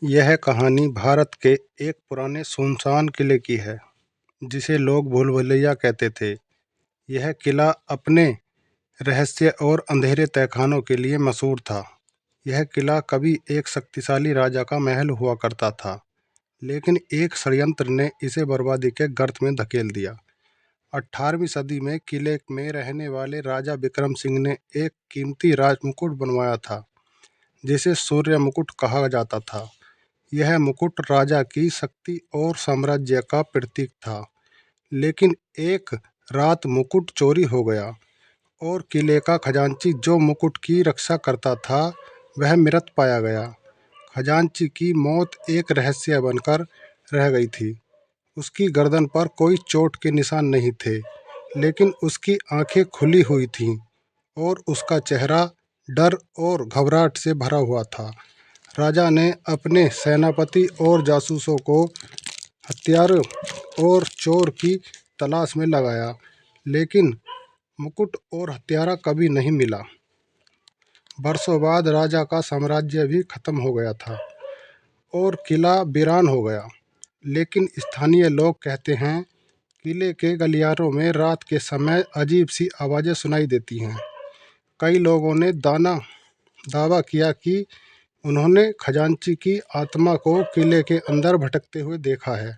यह कहानी भारत के एक पुराने सुनसान किले की है जिसे लोग भूल भुलैया कहते थे। यह किला अपने रहस्य और अंधेरे तहखानों के लिए मशहूर था। यह किला कभी एक शक्तिशाली राजा का महल हुआ करता था, लेकिन एक षड्यंत्र ने इसे बर्बादी के गर्त में धकेल दिया। 18वीं सदी में किले में रहने वाले राजा विक्रम सिंह ने एक कीमती राजमुकुट बनवाया था, जिसे सूर्य मुकुट कहा जाता था। यह मुकुट राजा की शक्ति और साम्राज्य का प्रतीक था। लेकिन एक रात मुकुट चोरी हो गया और किले का खजांची जो मुकुट की रक्षा करता था वह मृत पाया गया। खजांची की मौत एक रहस्य बनकर रह गई थी। उसकी गर्दन पर कोई चोट के निशान नहीं थे, लेकिन उसकी आंखें खुली हुई थीं और उसका चेहरा डर और घबराहट से भरा हुआ था। राजा ने अपने सेनापति और जासूसों को हथियारों और चोर की तलाश में लगाया, लेकिन मुकुट और हथियारा कभी नहीं मिला। वर्षों बाद राजा का साम्राज्य भी खत्म हो गया था और किला वीरान हो गया। लेकिन स्थानीय लोग कहते हैं किले के गलियारों में रात के समय अजीब सी आवाज़ें सुनाई देती हैं। कई लोगों ने दावा किया कि उन्होंने खजांची की आत्मा को किले के अंदर भटकते हुए देखा है।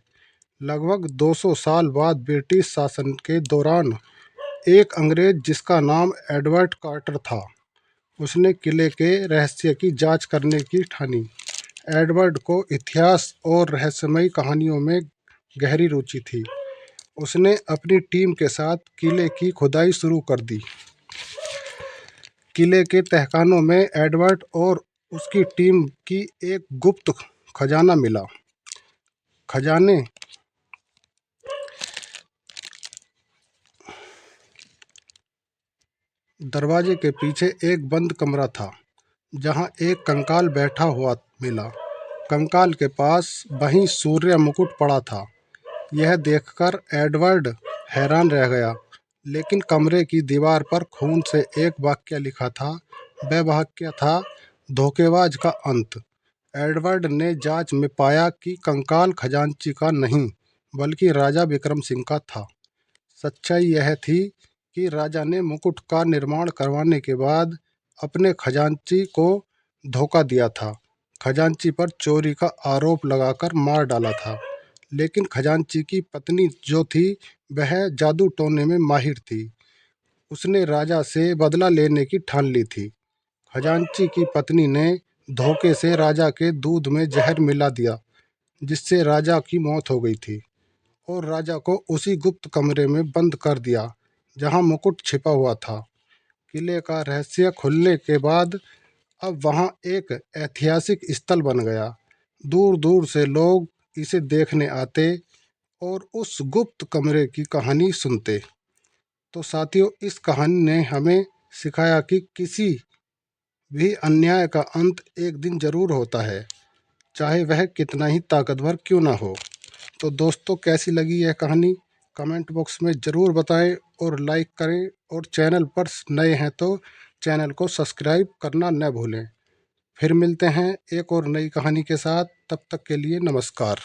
लगभग 200 साल बाद ब्रिटिश शासन के दौरान एक अंग्रेज जिसका नाम एडवर्ड कार्टर था, उसने किले के रहस्य की जांच करने की ठानी। एडवर्ड को इतिहास और रहस्यमयी कहानियों में गहरी रुचि थी। उसने अपनी टीम के साथ किले की खुदाई शुरू कर दी। किले के तहखानों में एडवर्ड और उसकी टीम की एक गुप्त खजाना मिला। खजाने दरवाजे के पीछे एक बंद कमरा था, जहां एक कंकाल बैठा हुआ मिला। कंकाल के पास वहीं सूर्य मुकुट पड़ा था। यह देखकर एडवर्ड हैरान रह गया, लेकिन कमरे की दीवार पर खून से एक वाक्य लिखा था। वह वाक्य था, धोखेबाज का अंत। एडवर्ड ने जांच में पाया कि कंकाल खजांची का नहीं, बल्कि राजा विक्रम सिंह का था। सच्चाई यह थी कि राजा ने मुकुट का निर्माण करवाने के बाद अपने खजांची को धोखा दिया था। खजांची पर चोरी का आरोप लगाकर मार डाला था। लेकिन खजांची की पत्नी जो थी वह जादू टोने में माहिर थी। उसने राजा से बदला लेने की ठान ली थी। खजांची की पत्नी ने धोखे से राजा के दूध में जहर मिला दिया, जिससे राजा की मौत हो गई थी और राजा को उसी गुप्त कमरे में बंद कर दिया जहां मुकुट छिपा हुआ था। किले का रहस्य खुलने के बाद अब वहां एक ऐतिहासिक स्थल बन गया। दूर दूर से लोग इसे देखने आते और उस गुप्त कमरे की कहानी सुनते। तो साथियों, इस कहानी ने हमें सिखाया कि किसी भी अन्याय का अंत एक दिन जरूर होता है, चाहे वह कितना ही ताकतवर क्यों ना हो। तो दोस्तों, कैसी लगी यह कहानी कमेंट बॉक्स में ज़रूर बताएं और लाइक करें, और चैनल पर नए हैं तो चैनल को सब्सक्राइब करना न भूलें। फिर मिलते हैं एक और नई कहानी के साथ। तब तक के लिए नमस्कार।